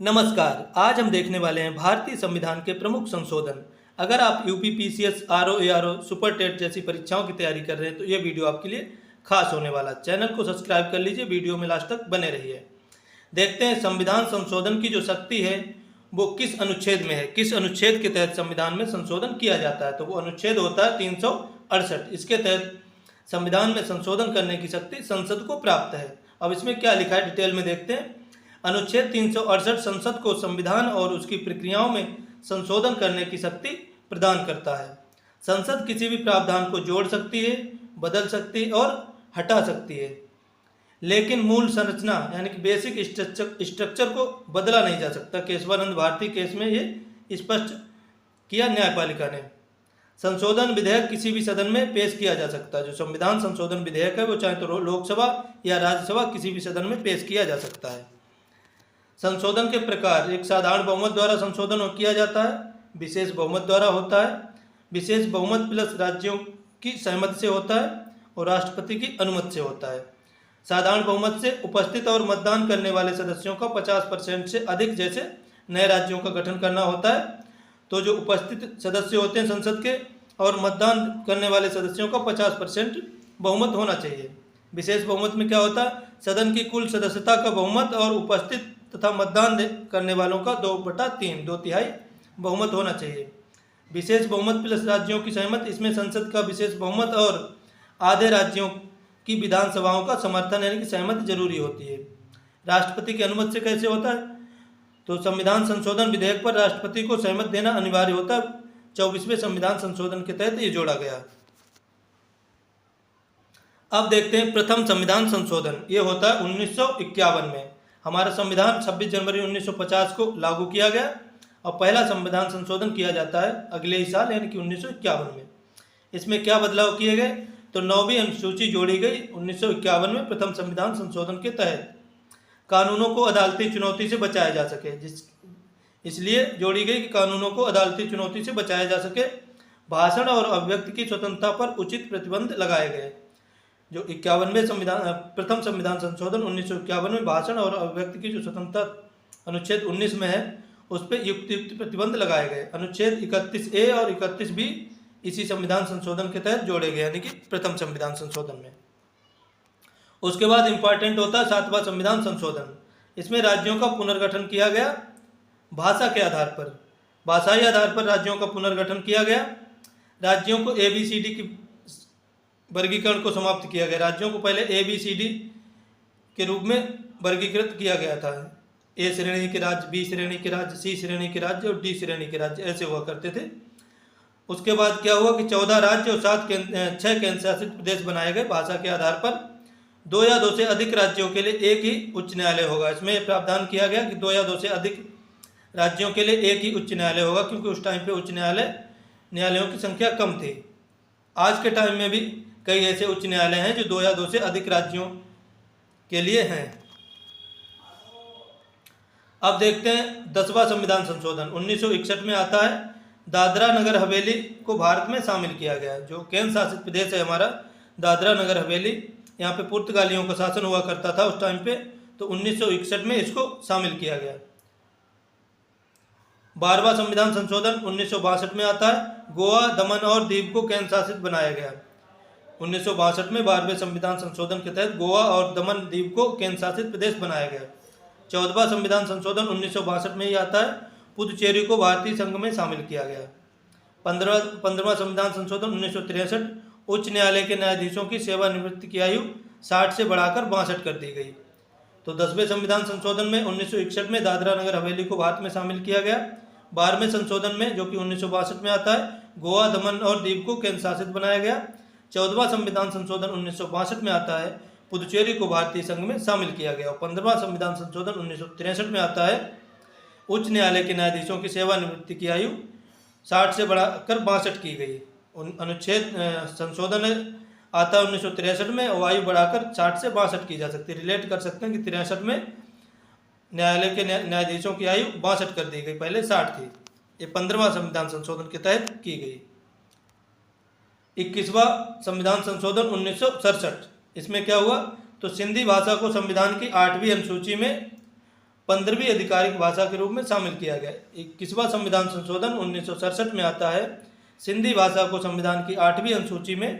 नमस्कार। आज हम देखने वाले हैं भारतीय संविधान के प्रमुख संशोधन। अगर आप UP PCS, RO, ARO, super TET जैसी परीक्षाओं की तैयारी कर रहे हैं तो ये वीडियो आपके लिए खास होने वाला। चैनल को सब्सक्राइब कर लीजिए, वीडियो में लास्ट तक बने रहिए। देखते हैं संविधान संशोधन की जो शक्ति है वो किस अनुच्छेद में है, किस अनुच्छेद के तहत संविधान में संशोधन किया जाता है। तो वो अनुच्छेद होता है 368। इसके तहत संविधान में संशोधन करने की शक्ति संसद को प्राप्त है। अब इसमें क्या लिखा है डिटेल में देखते हैं। अनुच्छेद 368 संसद को संविधान और उसकी प्रक्रियाओं में संशोधन करने की शक्ति प्रदान करता है। संसद किसी भी प्रावधान को जोड़ सकती है, बदल सकती है और हटा सकती है, लेकिन मूल संरचना यानी कि बेसिक स्ट्रक्चर को बदला नहीं जा सकता। केशवानंद भारती केस में ये स्पष्ट किया न्यायपालिका ने। संशोधन विधेयक किसी भी सदन में पेश किया जा सकता है। जो संविधान संशोधन विधेयक है वो चाहे तो लोकसभा या राज्यसभा किसी भी सदन में पेश किया जा सकता है। संशोधन के प्रकार: एक साधारण बहुमत द्वारा संशोधन किया जाता है, विशेष बहुमत द्वारा होता है, विशेष बहुमत प्लस राज्यों की सहमति से होता है और राष्ट्रपति की अनुमति से होता है। साधारण बहुमत से उपस्थित और मतदान करने वाले सदस्यों का 50% से अधिक जैसे नए राज्यों का गठन करना होता है। तो जो उपस्थित सदस्य होते हैं संसद के और मतदान करने वाले सदस्यों का 50% बहुमत होना चाहिए। विशेष बहुमत में क्या होता है? सदन की कुल सदस्यता का बहुमत और उपस्थित तथा मतदान करने वालों का 2/3 2/3 बहुमत होना चाहिए। विशेष बहुमत प्लस राज्यों की सहमति: इसमें संसद का विशेष बहुमत और आधे राज्यों की विधानसभाओं का समर्थन यानी कि सहमति जरूरी होती है। राष्ट्रपति की अनुमति से कैसे होता है? तो संविधान संशोधन विधेयक पर राष्ट्रपति को सहमति देना अनिवार्य होता है। 24वें संविधान संशोधन के तहत ये जोड़ा गया। अब देखते हैं प्रथम संविधान संशोधन। ये होता है 1951 में। हमारा संविधान 26 जनवरी 1950 को लागू किया गया और पहला संविधान संशोधन किया जाता है अगले ही साल यानी कि 1951 में। इसमें क्या बदलाव किए गए? तो 9वीं अनुसूची जोड़ी गई 1951 में प्रथम संविधान संशोधन के तहत। कानूनों को अदालती चुनौती से बचाया जा सके, इसलिए जोड़ी गई कि कानूनों को अदालती चुनौती से बचाया जा सके। भाषण और अभिव्यक्ति की स्वतंत्रता पर उचित प्रतिबंध लगाए गए। जो 51वें संविधान प्रथम संविधान संशोधन 1951 में भाषण और अभिव्यक्ति की जो स्वतंत्रता अनुच्छेद 19 में है उस पर युक्त प्रतिबंध लगाए गए। अनुच्छेद 31A और 31B इसी संविधान संशोधन के तहत जोड़े गए यानी कि प्रथम संविधान संशोधन में। उसके बाद इंपॉर्टेंट होता है 7वां संविधान संशोधन। इसमें राज्यों का पुनर्गठन किया गया भाषा के आधार पर, भाषाई आधार पर राज्यों का पुनर्गठन किया गया। राज्यों को ABCD की वर्गीकरण को समाप्त किया गया। राज्यों को पहले ABCD के रूप में वर्गीकृत किया गया था। A श्रेणी के राज्य, B श्रेणी के राज्य, C श्रेणी के राज्य और D श्रेणी के राज्य ऐसे हुआ करते थे। उसके बाद क्या हुआ कि 14 राज्य और 6 केंद्र शासित प्रदेश बनाए गए। भाषा के आधार पर 2 या 2 से अधिक राज्यों के लिए एक ही उच्च न्यायालय होगा। इसमें प्रावधान किया गया कि 2 या 2 से अधिक राज्यों के लिए एक ही उच्च न्यायालय होगा, क्योंकि उस टाइम पे उच्च न्यायालयों की संख्या कम थी। आज के टाइम में भी कई ऐसे उच्च न्यायालय हैं जो 2 या 2 से अधिक राज्यों के लिए हैं। अब देखते हैं 10वां संविधान संशोधन 1961 में आता है। दादरा नगर हवेली को भारत में शामिल किया गया। जो केंद्र शासित प्रदेश है हमारा दादरा नगर हवेली, यहाँ पे पुर्तगालियों का शासन हुआ करता था उस टाइम पे, तो 1961 में इसको शामिल किया गया। 12वां संविधान संशोधन 1962 में आता है। गोवा, दमन और दीव को केंद्र शासित बनाया गया। 1962 में 12वें संविधान संशोधन के तहत गोवा और दमन दीव को केंद्र शासित प्रदेश बनाया गया। 14वां संविधान संशोधन 1962 में ही आता है। पुदुचेरी को भारतीय संघ में शामिल किया गया। 15वां संविधान संशोधन 1963 उच्च न्यायालय के न्यायाधीशों की सेवानिवृत्ति की आयु 60 से बढ़ाकर 62 कर दी गई। तो 10वें संविधान संशोधन में 1961 में दादरा नगर हवेली को भारत में शामिल किया गया। 12वें संशोधन में जो कि 1962 में आता है गोवा, दमन और दीव को केंद्र शासित बनाया गया। 14वां संविधान संशोधन 1962 में आता है। पुदुचेरी को भारतीय संघ में शामिल किया गया। और 15वां संविधान संशोधन 1963 में आता है। उच्च न्यायालय के न्यायाधीशों की सेवानिवृत्ति की आयु 60 से बढ़ाकर 62 की गई। अनुच्छेद संशोधन आता है 1963 में और आयु बढ़ाकर 60 से 62 की जा सकती है। रिलेट कर सकते हैं कि 63 में न्यायालय के न्यायाधीशों की आयु 62 कर दी गई, पहले 60 थी। ये 15वां संविधान संशोधन के तहत की गई। 21वां संविधान संशोधन 1967। इसमें क्या हुआ? तो सिंधी भाषा को संविधान की 8वीं अनुसूची में 15वीं आधिकारिक भाषा के रूप में शामिल किया गया। 21वां संविधान संशोधन 1967 में आता है। सिंधी भाषा को संविधान की 8वीं अनुसूची में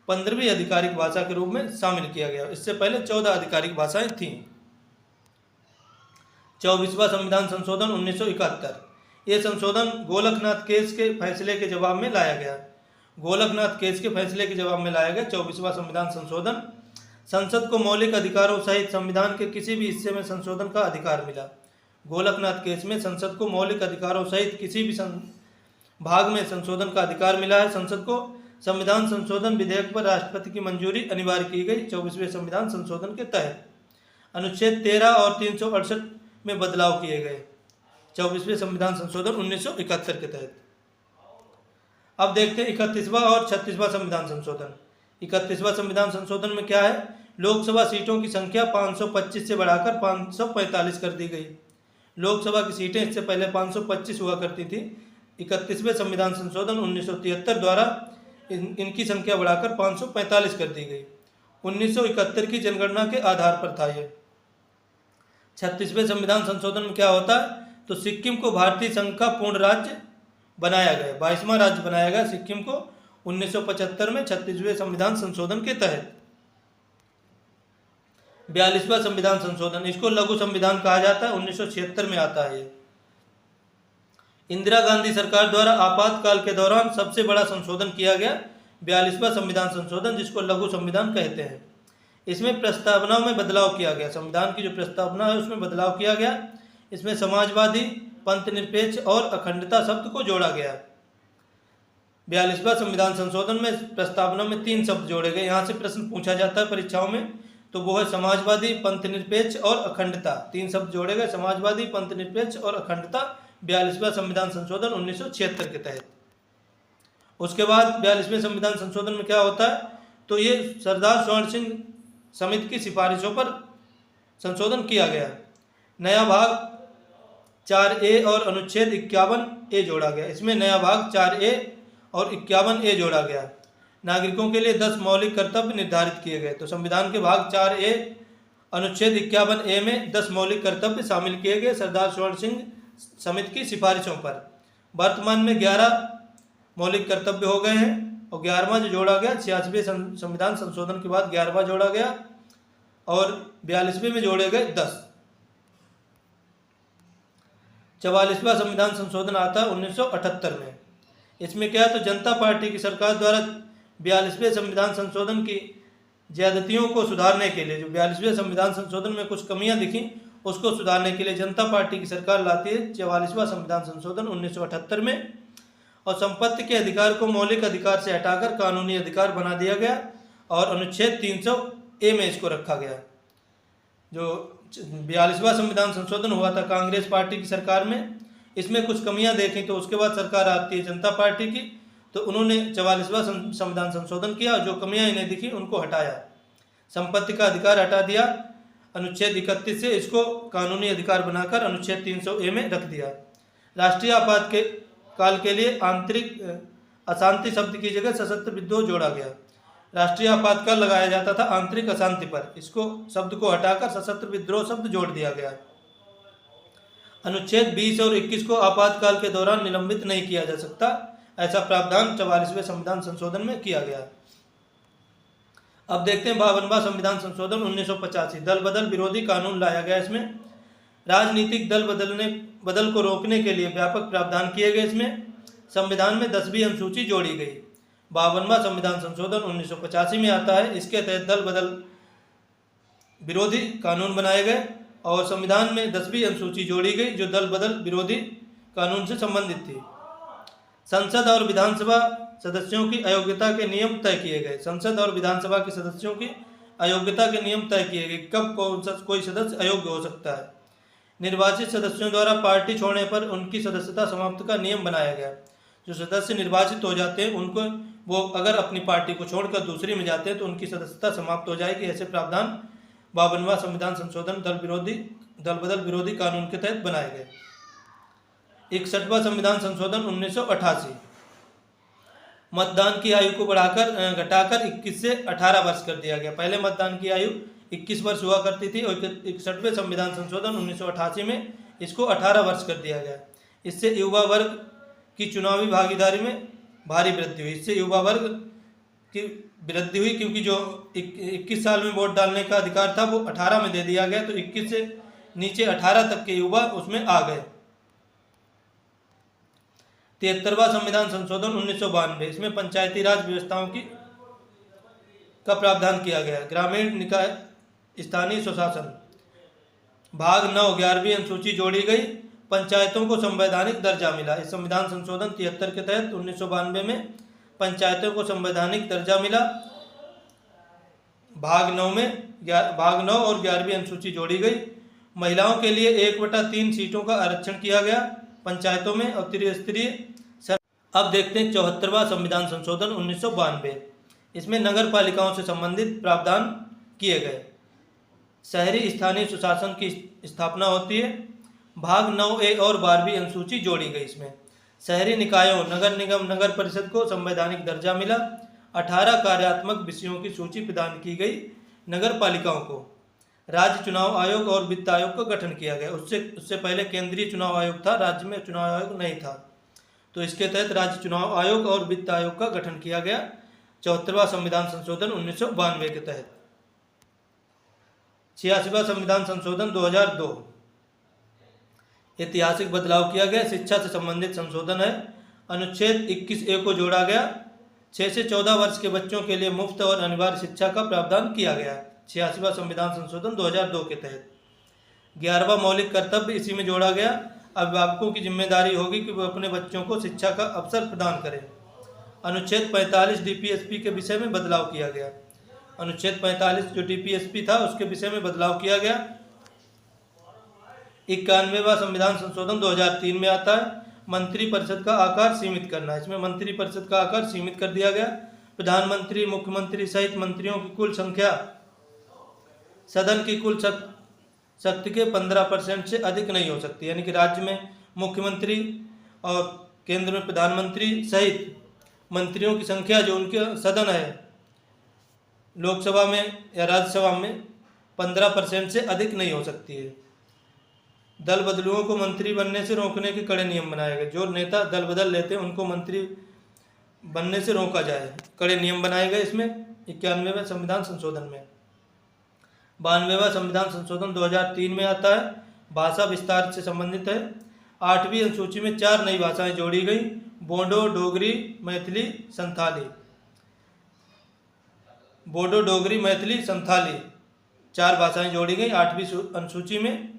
15वीं आधिकारिक भाषा के रूप में शामिल किया गया। इससे पहले 14 आधिकारिक भाषाएं थीं। 24वां संविधान संशोधन 1971। ये संशोधन गोलकनाथ केस के फैसले के जवाब में लाया गया। गोलकनाथ केस के फैसले के जवाब में लाया गया 24वां संविधान संशोधन। संसद को मौलिक अधिकारों सहित संविधान के किसी भी हिस्से में संशोधन का अधिकार मिला। गोलकनाथ केस में संसद को मौलिक अधिकारों सहित किसी भी भाग में संशोधन का अधिकार मिला है। संसद को संविधान संशोधन विधेयक पर राष्ट्रपति की मंजूरी अनिवार्य की गई। 24वें संविधान संशोधन के तहत अनुच्छेद 13 और 368 में बदलाव किए गए। 24वें संविधान संशोधन 1971 के तहत। अब देखते हैं 31वां और 36वां संविधान संशोधन। 31वां संविधान संशोधन में क्या है? लोकसभा सीटों की संख्या 525 से बढ़ाकर 545 कर दी गई। लोकसभा की सीटें इससे पहले 525 हुआ करती थी। 31वें संविधान संशोधन 1973 द्वारा इनकी संख्या बढ़ाकर 545 कर दी गई। 1971 की जनगणना के आधार पर था ये। 36वें संविधान संशोधन में क्या होता है? तो सिक्किम को भारतीय संघ का पूर्ण राज्य बनाया गया, 22वां राज्य बनाया गया सिक्किम को 1975 में 36वें संविधान संशोधन के तहत। 42वां संविधान संशोधन, इसको लघु संविधान कहा जाता है, 1976 में आता है। इंदिरा गांधी सरकार द्वारा आपातकाल के दौरान सबसे बड़ा संशोधन किया गया 42वां संविधान संशोधन, जिसको लघु संविधान कहते हैं। इसमें प्रस्तावनाओं में बदलाव किया गया। संविधान की जो प्रस्तावना है उसमें बदलाव किया गया। इसमें समाजवादी, पंथनिरपेक्ष और अखंडता शब्द को जोड़ा गया। 42वां संविधान संशोधन में प्रस्तावना में 3 शब्द जोड़े गए। यहाँ से प्रश्न पूछा जाता है परीक्षाओं में, तो वो है समाजवादी, पंथनिरपेक्ष और अखंडता। 3 शब्द जोड़े गए, समाजवादी, पंथनिरपेक्ष और अखंडता, 42वां संविधान संशोधन 1976 के तहत। उसके बाद 42वें संविधान संशोधन में क्या होता है? तो ये सरदार स्वर्ण सिंह समिति की सिफारिशों पर संशोधन किया गया। नया भाग 4A और अनुच्छेद 51A जोड़ा गया। इसमें नया भाग 4A और 51A जोड़ा गया। नागरिकों के लिए 10 मौलिक कर्तव्य निर्धारित किए गए। तो संविधान के भाग 4A अनुच्छेद 51A में 10 मौलिक कर्तव्य शामिल किए गए सरदार स्वर्ण सिंह समिति की सिफारिशों पर। वर्तमान में 11 मौलिक कर्तव्य हो गए हैं और 11वां जो जोड़ा गया 86वें संविधान संशोधन के बाद 11वां जोड़ा गया और 42वें में जोड़े गए 10। 44वां संविधान संशोधन आता है 1978 में। इसमें क्या है? तो जनता पार्टी की सरकार द्वारा 42वें संविधान संशोधन की ज्यादतियों को सुधारने के लिए, जो 42वें संविधान संशोधन में कुछ कमियां दिखी उसको सुधारने के लिए जनता पार्टी की सरकार लाती है 44वां संविधान संशोधन 1978 में। और संपत्ति के अधिकार को मौलिक अधिकार से हटाकर कानूनी अधिकार बना दिया गया और अनुच्छेद 300A में इसको रखा गया। जो 42वां संविधान संशोधन हुआ था कांग्रेस पार्टी की सरकार में, इसमें कुछ कमियां देखी तो उसके बाद सरकार आती है जनता पार्टी की, तो उन्होंने 44वां संविधान संशोधन किया और जो कमियां इन्हें दिखी उनको हटाया। संपत्ति का अधिकार हटा दिया अनुच्छेद 31 से, इसको कानूनी अधिकार बनाकर अनुच्छेद 300A में रख दिया। राष्ट्रीय आपात के काल के लिए आंतरिक अशांति शब्द की जगह सशस्त्र विद्रोह जोड़ा गया। राष्ट्रीय आपातकाल लगाया जाता था आंतरिक अशांति पर, इसको शब्द को हटाकर सशस्त्र विद्रोह शब्द जोड़ दिया गया। अनुच्छेद 20 और 21 को आपातकाल के दौरान निलंबित नहीं किया जा सकता, ऐसा प्रावधान 44वें संविधान संशोधन में किया गया। अब देखते हैं 52वां संविधान संशोधन 1985। दल बदल विरोधी कानून लाया गया। इसमें राजनीतिक दल बदल को रोकने के लिए व्यापक प्रावधान किए गए। इसमें संविधान में 10वीं अनुसूची जोड़ी गई। 52वां संविधान संशोधन 1985 में आता है। इसके तहत दल बदल विरोधी कानून बनाए गए और संविधान में 10वीं अनुसूची जोड़ी गई जो दल बदल विरोधी कानून से संबंधित थी। संसद और विधानसभा सदस्यों की अयोग्यता के नियम तय किए गए। संसद और विधानसभा के सदस्यों की अयोग्यता के नियम तय किए गए, कब कोई सदस्य अयोग्य हो सकता है। निर्वाचित सदस्यों द्वारा पार्टी छोड़ने पर उनकी सदस्यता समाप्त का नियम बनाया गया। जो सदस्य निर्वाचित हो जाते हैं उनको, वो अगर अपनी पार्टी को छोड़कर दूसरी में जाते हैं तो उनकी सदस्यता समाप्त हो जाएगी। ऐसे प्रावधान 52वां संविधान संशोधन दल बदल विरोधी कानून के तहत बनाए गए। 61वां संविधान संशोधन 1988। मतदान की आयु को घटाकर 21 से 18 वर्ष कर दिया गया। पहले मतदान की आयु 21 वर्ष हुआ करती थी और 61वें संविधान संशोधन 1988 में इसको 18 वर्ष कर दिया गया। इससे युवा वर्ग की चुनावी भागीदारी में भारी वृद्धि हुई। इससे युवा वर्ग की वृद्धि हुई क्योंकि जो 21 साल में वोट डालने का अधिकार था वो 18 में दे दिया गया, तो 21 से नीचे 18 तक के युवा उसमें आ गए। 73वां संविधान संशोधन 1992, इसमें पंचायती राज व्यवस्थाओं का प्रावधान किया गया। ग्रामीण निकाय स्थानीय स्वशासन भाग 9 11वीं अनुसूची जोड़ी गई। पंचायतों को संवैधानिक दर्जा मिला। इस संविधान संशोधन 73 के तहत 1992 में पंचायतों को संवैधानिक दर्जा मिला। भाग 9 और 11वीं अनुसूची जोड़ी गई। महिलाओं के लिए 1/3 सीटों का आरक्षण किया गया पंचायतों में और त्रिस्तरीय। अब देखते हैं 74वां संविधान संशोधन 1992, इसमें नगर पालिकाओं से संबंधित प्रावधान किए गए। शहरी स्थानीय स्वशासन की स्थापना होती है। भाग 9A और 12वीं अनुसूची जोड़ी गई। इसमें शहरी निकायों, नगर निगम, नगर परिषद को संवैधानिक दर्जा मिला। 18 कार्यात्मक विषयों की सूची प्रदान की गई। नगर पालिकाओं को राज्य चुनाव आयोग और वित्त आयोग का गठन किया गया। उससे पहले केंद्रीय चुनाव आयोग था, राज्य में चुनाव आयोग नहीं था, तो इसके तहत राज्य चुनाव आयोग और वित्त आयोग का गठन किया गया 74वां संविधान संशोधन 1992 के तहत। 86वां संविधान संशोधन 2002, ऐतिहासिक बदलाव किया गया। शिक्षा से संबंधित संशोधन है। अनुच्छेद 21A को जोड़ा गया। 6 से 14 वर्ष के बच्चों के लिए मुफ्त और अनिवार्य शिक्षा का प्रावधान किया गया 86वां संविधान संशोधन 2002 के तहत। 11वां मौलिक कर्तव्य इसी में जोड़ा गया। अभिभावकों की जिम्मेदारी होगी कि वो अपने बच्चों को शिक्षा का अवसर प्रदान करें। अनुच्छेद 45 DPSP के विषय में बदलाव किया गया। अनुच्छेद 45 जो DPSP था उसके विषय में बदलाव किया गया। 91वां संविधान संशोधन 2003 में आता है। मंत्रिपरिषद का आकार सीमित करना, इसमें मंत्रिपरिषद का आकार सीमित कर दिया गया। प्रधानमंत्री, मुख्यमंत्री सहित मंत्रियों की कुल संख्या सदन की कुल शक्ति के 15% से अधिक नहीं हो सकती। यानी कि राज्य में मुख्यमंत्री और केंद्र में प्रधानमंत्री सहित मंत्रियों की संख्या जो उनके सदन है लोकसभा में या राज्यसभा में 15% से अधिक नहीं हो सकती है। दल बदलुओं को मंत्री बनने से रोकने के कड़े नियम बनाए गए। जो नेता दल बदल लेते हैं उनको मंत्री बनने से रोका जाए, कड़े नियम बनाए गए इसमें 91वें संविधान संशोधन में। 92वां संविधान संशोधन 2003 में आता है। भाषा विस्तार से संबंधित है। 8वीं अनुसूची में 4 नई भाषाएं जोड़ी गई। बोडो, डोगरी, मैथिली, संथाली। बोडो, डोगरी, मैथिली, संथाली 4 भाषाएं जोड़ी गई 8वीं अनुसूची में।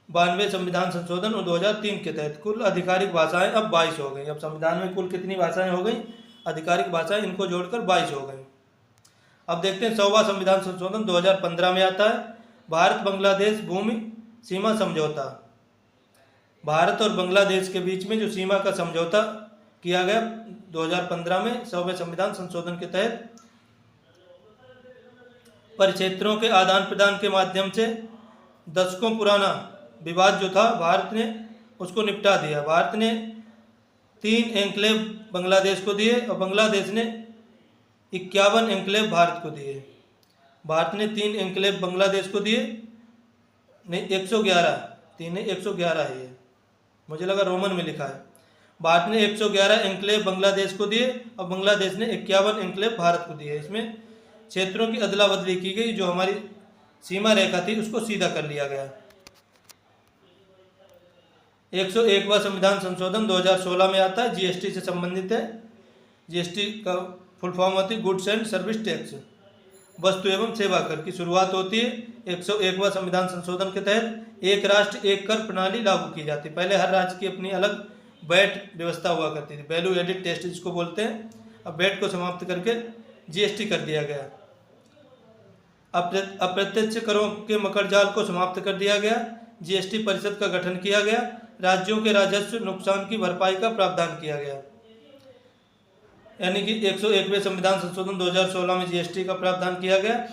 92वें संविधान संशोधन 2003 के तहत कुल आधिकारिक भाषाएं अब 22 हो गई। अब संविधान में कुल कितनी भाषाएं हो गई? आधिकारिक भाषाएं इनको जोड़कर 22 हो गई। अब देखते हैं 100वां संविधान संशोधन 2015 में आता है। भारत बांग्लादेश भूमि सीमा समझौता। भारत और बांग्लादेश के बीच में जो सीमा का समझौता किया गया 2015 में 100वें संविधान संशोधन के तहत, परिक्षेत्रों के आदान प्रदान के माध्यम से दशकों पुराना विवाद जो था भारत ने उसको निपटा दिया। भारत ने 3 एन्क्लेव बांग्लादेश को दिए और बांग्लादेश ने 51 एन्क्लेव भारत को दिए। भारत ने 3 एन्क्लेव बांग्लादेश को दिए, नहीं 111, 3 111 है ये, मुझे लगा रोमन में लिखा है। भारत ने 111 एन्क्लेव बांग्लादेश को दिए और बांग्लादेश ने 51 एन्क्लेव भारत को दिए। इसमें क्षेत्रों की अदला बदली की गई, जो हमारी सीमा रेखा थी उसको सीधा कर लिया गया। 101वां संविधान संशोधन 2016 में आता है। जीएसटी से संबंधित है। जीएसटी का फुल फॉर्म होती है गुड्स एंड सर्विस टैक्स, वस्तु एवं सेवा कर की शुरुआत होती है। 101वां संविधान संशोधन के तहत एक राष्ट्र एक कर प्रणाली लागू की जाती है। पहले हर राज्य की अपनी अलग वैट व्यवस्था हुआ करती थी, वैल्यू एडिड टैक्स जिसको बोलते हैं। अब वैट को समाप्त करके जीएसटी कर दिया गया। अप्रत्यक्ष करों के मकड़जाल को समाप्त कर दिया गया। जीएसटी परिषद का गठन किया गया। राज्यों के राजस्व नुकसान की भरपाई का प्रावधान किया गया। यानी कि 101वें संविधान संशोधन 2016 में जीएसटी का प्रावधान किया गया।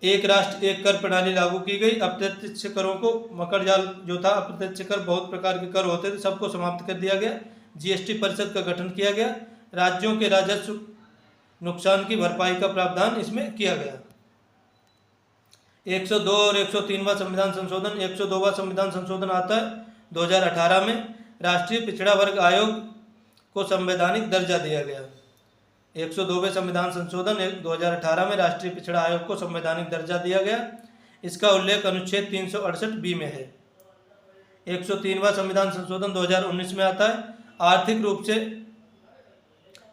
एक राष्ट्र एक कर प्रणाली लागू की गई। अप्रत्यक्ष करों को मकड़जाल जो था, अप्रत्यक्ष कर बहुत प्रकार के कर होते थे, सबको समाप्त कर दिया गया। जीएसटी परिषद का गठन किया गया। राज्यों के राजस्व नुकसान की भरपाई का प्रावधान इसमें किया गया। 102 और 103वां संविधान संशोधन। 102वां संविधान संशोधन आता है 2018 में, राष्ट्रीय पिछड़ा वर्ग आयोग को संवैधानिक दर्जा दिया गया। 102वें संविधान संशोधन 2018 में राष्ट्रीय पिछड़ा आयोग को संवैधानिक दर्जा दिया गया। इसका उल्लेख अनुच्छेद 368 में है। 103वां संविधान संशोधन 2019 में आता है, आर्थिक रूप से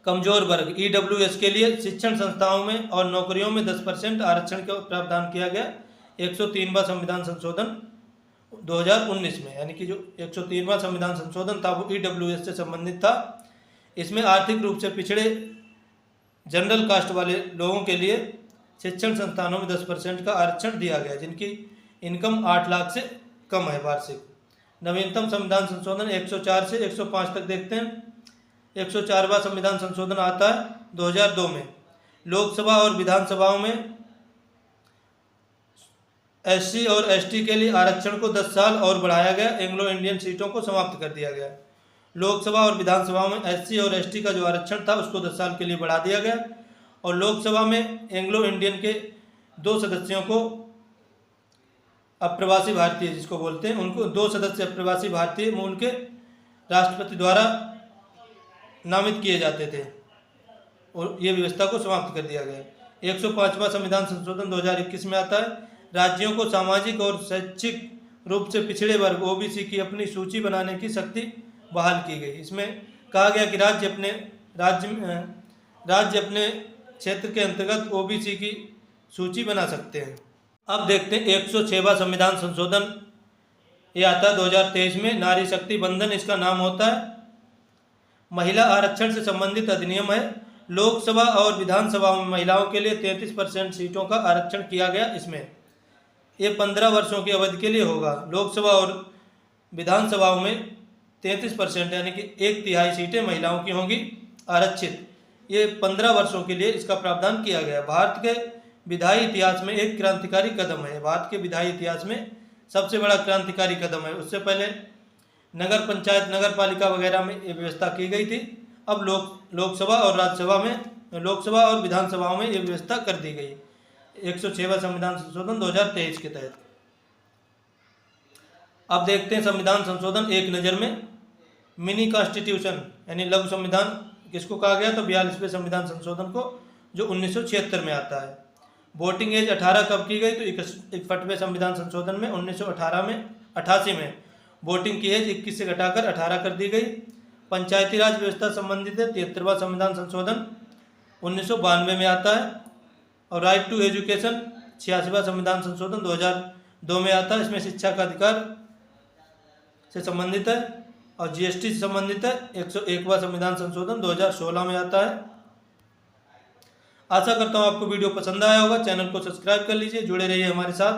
कमजोर वर्ग EWS के लिए शिक्षण संस्थाओं में और नौकरियों में 10% आरक्षण का प्रावधान किया गया। 103वां संविधान संशोधन 2019 में, यानी कि जो 103वां संविधान संशोधन था वो EWS से संबंधित था। इसमें आर्थिक रूप से पिछड़े जनरल कास्ट वाले लोगों के लिए शिक्षण संस्थानों में 10% का आरक्षण दिया गया, जिनकी इनकम 8 लाख से कम है वार्षिक। नवीनतम संविधान संशोधन 104 से 105 तक देखते हैं। 104वां संविधान संशोधन आता है 2002 में, लोकसभा और विधानसभाओं में SC और ST के लिए आरक्षण को 10 साल और बढ़ाया गया। एंग्लो इंडियन सीटों को समाप्त कर दिया गया। लोकसभा और विधानसभाओं में SC और ST का जो आरक्षण था उसको 10 साल के लिए बढ़ा दिया गया। और लोकसभा में एंग्लो इंडियन के 2 सदस्यों को, अप्रवासी भारतीय जिसको बोलते हैं, उनको 2 सदस्य अप्रवासी भारतीय मूल के राष्ट्रपति द्वारा नामित किए जाते थे और ये व्यवस्था को समाप्त कर दिया गया। 105वां संविधान संशोधन 2021 में आता है, राज्यों को सामाजिक और शैक्षिक रूप से पिछड़े वर्ग OBC की अपनी सूची बनाने की शक्ति बहाल की गई। इसमें कहा गया कि राज्य अपने क्षेत्र के अंतर्गत OBC की सूची बना सकते हैं। अब देखते हैं 106वां संविधान संशोधन, ये आता है 2023 में, नारी शक्ति बंधन इसका नाम होता है। महिला आरक्षण से संबंधित अधिनियम है। लोकसभा और विधानसभा में महिलाओं के लिए 33% सीटों का आरक्षण किया गया। इसमें ये 15 वर्षों की अवधि के लिए होगा। लोकसभा और विधानसभाओं में 33% यानी कि 1/3 सीटें महिलाओं की होंगी आरक्षित। ये 15 वर्षों के लिए इसका प्रावधान किया गया। भारत के विधायी इतिहास में एक क्रांतिकारी कदम है। भारत के विधायी इतिहास में सबसे बड़ा क्रांतिकारी कदम है। उससे पहले नगर पंचायत, नगर पालिका वगैरह में ये व्यवस्था की गई थी। अब लोकसभा और विधानसभाओं में ये व्यवस्था कर दी गई। 106वां संविधान संशोधन 2023 के तहत। अब देखते हैं संविधान संशोधन एक नज़र में। मिनी कॉन्स्टिट्यूशन यानी लघु संविधान किसको कहा गया, तो 42वें संविधान संशोधन को, जो 1976 में आता है। वोटिंग एज 18 कब की गई, तो 61वें संविधान संशोधन में 1988 में वोटिंग की एज 21 से घटाकर 18 कर दी गई। पंचायती राज व्यवस्था संबंधित है 73वां संविधान संशोधन 1992 में आता है। और राइट टू एजुकेशन 86वां संविधान संशोधन 2002 में आता है। इसमें शिक्षा का अधिकार से संबंधित है। और GST से संबंधित है 101वां संविधान संशोधन 2016 में आता है। आशा करता हूँ आपको वीडियो पसंद आया होगा। चैनल को सब्सक्राइब कर लीजिए, जुड़े रहिए हमारे साथ।